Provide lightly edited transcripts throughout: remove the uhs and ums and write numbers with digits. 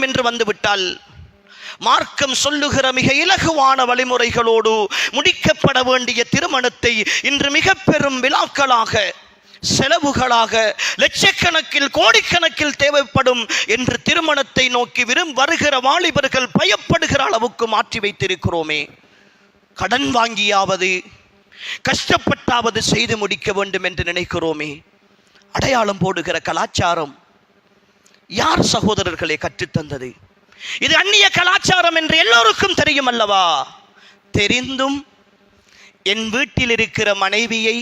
திருமணம் என்று வந்துவிட்டால் மார்க்கம் சொல்லுகிற மிக இலகுவான வழிமுறைகளோடு முடிக்கப்பட வேண்டிய திருமணத்தை இன்று மிக பெரும் விழாக்களாக, செலவுகளாக, லட்சக்கணக்கில் கோடிக்கணக்கில் தேவைப்படும் என்று திருமணத்தை நோக்கி வருகிற வாலிபர்கள் பயப்படுகிற அளவுக்கு மாற்றி வைத்திருக்கிறோமே. கடன் வாங்கியாவது கஷ்டப்பட்டாவது செய்து முடிக்க வேண்டும் என்று நினைக்கிறோமே. அடையாளம் போடுகிற கலாச்சாரம் யார் சகோதரர்களை கற்றுத்தந்தது? இது அந்நிய கலாச்சாரம் என்று எல்லோருக்கும் தெரியும் அல்லவா? தெரிந்தும் என் வீட்டில் இருக்கிற மனைவியை,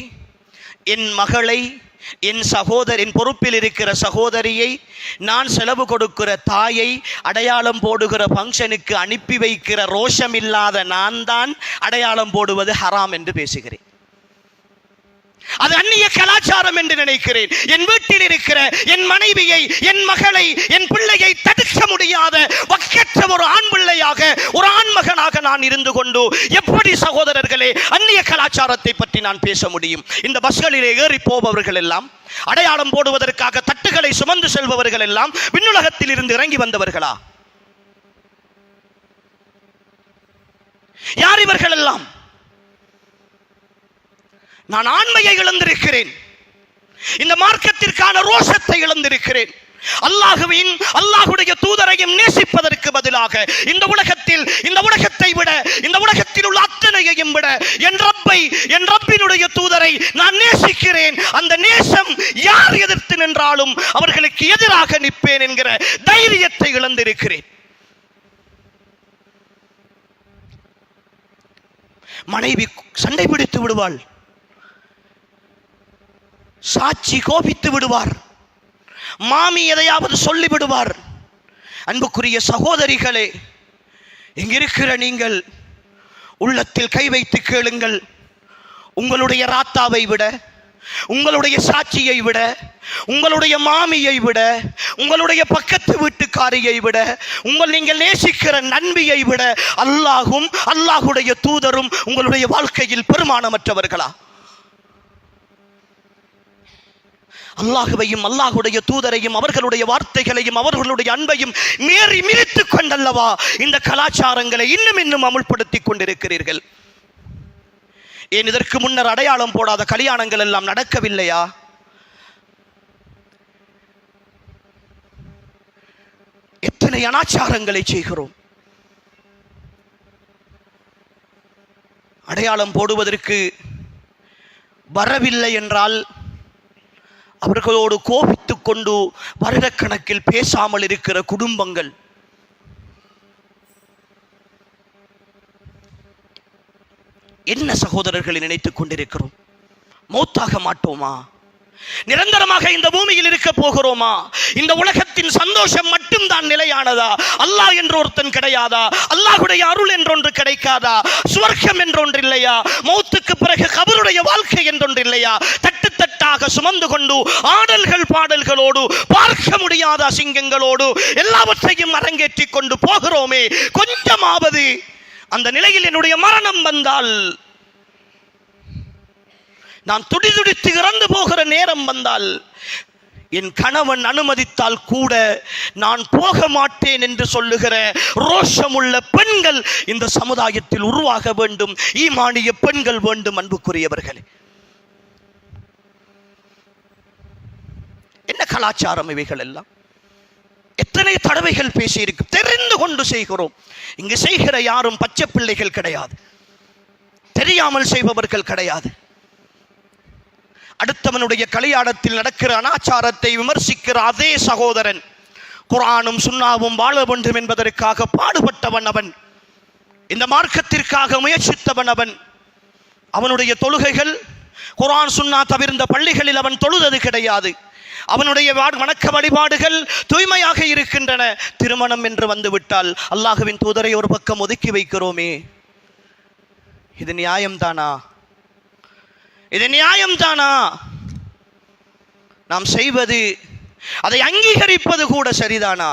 என் மகளை, என் பொறுப்பில் இருக்கிற சகோதரியை, நான் செலவு கொடுக்கிற தாயை அடையாளம் போடுகிற ஃபங்க்ஷனுக்கு அனுப்பி வைக்கிற ரோஷம் இல்லாத நான் தான் அடையாளம் போடுவது ஹராம் என்று பேசுகிறேன். அது அந்நிய கலாச்சாரம் என்று நினைக்கிறேன். என் வீட்டில் இருக்கிற என் மனைவியை, என் மகளை, என் பிள்ளையை தடுக்க முடியாத வக்கற்ற ஒரு ஆண் பிள்ளையாக, ஒரு ஆண் மகனாக நான் இருந்து கொண்டு எப்படி சகோதரர்களே அந்நிய கலாச்சாரத்தை பற்றி நான் பேச முடியும்? இந்த பஸ்களிலே ஏறி போபவர்கள் எல்லாம், அடையாளம் போடுவதற்காக தட்டுகளை சுமந்து செல்பவர்கள் எல்லாம் விண்ணுலகத்தில் இருந்து இறங்கி வந்தவர்களா? யார் இவர்கள் எல்லாம்? நான் ஆண்மையை இழந்திருக்கிறேன், இந்த மார்க்கத்திற்கான ரோஷத்தை இழந்திருக்கிறேன். அல்லாஹுடைய தூதரையும் நேசிப்பதற்கு பதிலாக இந்த உலகத்தை விட, இந்த உலகத்தில் உள்ள அத்தனையையும் விட என் ரப்பினுடைய தூதரை நான் நேசிக்கிறேன். அந்த நேசம் யார் எதிர்த்து நின்றாலும் அவர்களுக்கு எதிராக நிற்பேன் என்கிற தைரியத்தை இழந்திருக்கிறேன். மனைவி சண்டை பிடித்து விடுவாள், சாட்சி கோபித்து விடுவார், மாமி எதையாவது சொல்லிவிடுவார். அன்புக்குரிய சகோதரிகளே, இங்கிருக்கிற நீங்கள் உள்ளத்தில் கை வைத்து கேளுங்கள். உங்களுடைய ராத்தாவை விட, உங்களுடைய சாட்சியை விட, உங்களுடைய மாமியை விட, உங்களுடைய பக்கத்து வீட்டுக்காரியை விட, நீங்கள் நேசிக்கிற நண்பியை விட அல்லாஹும் அல்லாஹுடைய தூதரும் உங்களுடைய வாழ்க்கையில் பெருமானமற்றவர்களா? அல்லாஹுவையும் அல்லாஹுடைய தூதரையும் அவர்களுடைய வார்த்தைகளையும் அவர்களுடைய அன்பையும் மீறி மிதித்துக் கொண்டல்லவா இந்த கலாச்சாரங்களை இன்னும் அமுல்படுத்திக் கொண்டிருக்கிறீர்கள். ஏன் இதற்கு முன்னர் அடையாளம் போடாத கல்யாணங்கள் எல்லாம் நடக்கவில்லையா? எத்தனை அனாச்சாரங்களை செய்கிறோம். அடையாளம் போடுவதற்கு வரவில்லை என்றால் அவர்களோடு கோபித்துக் கொண்டு வருடக்கணக்கில் பேசாமல் இருக்கிற குடும்பங்கள். என்ன சகோதரர்களை நினைத்துக் கொண்டிருக்கிறோம்? மௌத்தாக மாட்டோமா? நிரந்தரமாக இந்த பூமியில் இருக்க போகிறோமா? இந்த உலகத்தின் சந்தோஷம் மட்டும்தான் நிலையானதா? அல்லாஹ் என்று ஒருத்தன் கிடையாதா? அல்லாஹுடைய அருள் என்றொன்று கிடைக்காதா? சுவர்க்கம் என்றொன்று இல்லையா? மௌத்துக்கு பிறகு கபருடைய வாழ்க்கை என்றொன்று இல்லையா? தட்டு தட்டாக சுமந்து கொண்டு ஆடல்கள் பாடல்களோடு, பார்க்க முடியாத அசிங்கங்களோடு எல்லாவற்றையும் அரங்கேற்றிக் கொண்டு போகிறோமே. கொஞ்சமாவது அந்த நிலையில் என்னுடைய மரணம் வந்தால், நான் துடிதுடித்து இறந்து போகிற நேரம் வந்தால், என் கணவன் அனுமதித்தால் கூட நான் போக மாட்டேன் என்று சொல்லுகிற ரோஷமுள்ள பெண்கள் இந்த சமுதாயத்தில் உருவாக வேண்டும். ஈமானிய பெண்கள் வேண்டும். அன்புக்குரியவர்களே, என்ன கலாச்சாரம் இவைகள் எல்லாம்? எத்தனை தடவைகள் பேசியிருக்கு, தெரிந்து கொண்டு செய்கிறோம். இங்கு செய்கிற யாரும் பச்சை பிள்ளைகள் கிடையாது, தெரியாமல் செய்பவர்கள் கிடையாது. அடுத்தவனுடைய கல்யாணத்தில் நடக்கிற அனாச்சாரத்தை விமர்சிக்கிற அதே சகோதரன் குர்ஆனும் சுன்னாவும் வாழ வேண்டும் என்பதற்காக பாடுபட்டவன் அவன், இந்த மார்க்கத்திற்காக முயற்சித்தவன் அவன். அவனுடைய தொழுகைகள் குர்ஆன் சுன்னா தவிர்ந்த பள்ளிகளில் அவன் தொழுதது கிடையாது. அவனுடைய வணக்க வழிபாடுகள் தூய்மையாக இருக்கின்றன. திருமணம் என்று வந்துவிட்டால் அல்லாஹ்வின் தூதரை ஒரு பக்கம் ஒதுக்கி வைக்கிறோமே. இது நியாயம்தானா? இது நியாயம்தானா? நாம் செய்வது, அதை அங்கீகரிப்பது கூட சரிதானா?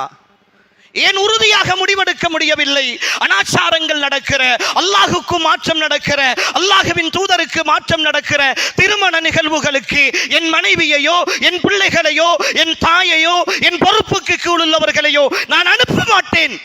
ஏன் உறுதியாக முடிவெடுக்க முடியவில்லை? அனாச்சாரங்கள் நடக்கிற, அல்லாஹுக்கு மாற்றம் நடக்கிற, அல்லாஹ்வின் தூதருக்கு மாற்றம் நடக்கிற திருமண நிகழ்வுகளுக்கு என் மனைவியையோ என் பிள்ளைகளையோ என் தாயையோ என் பொறுப்புக்கு கீழ் உள்ளவர்களையோ நான் அனுப்ப மாட்டேன்.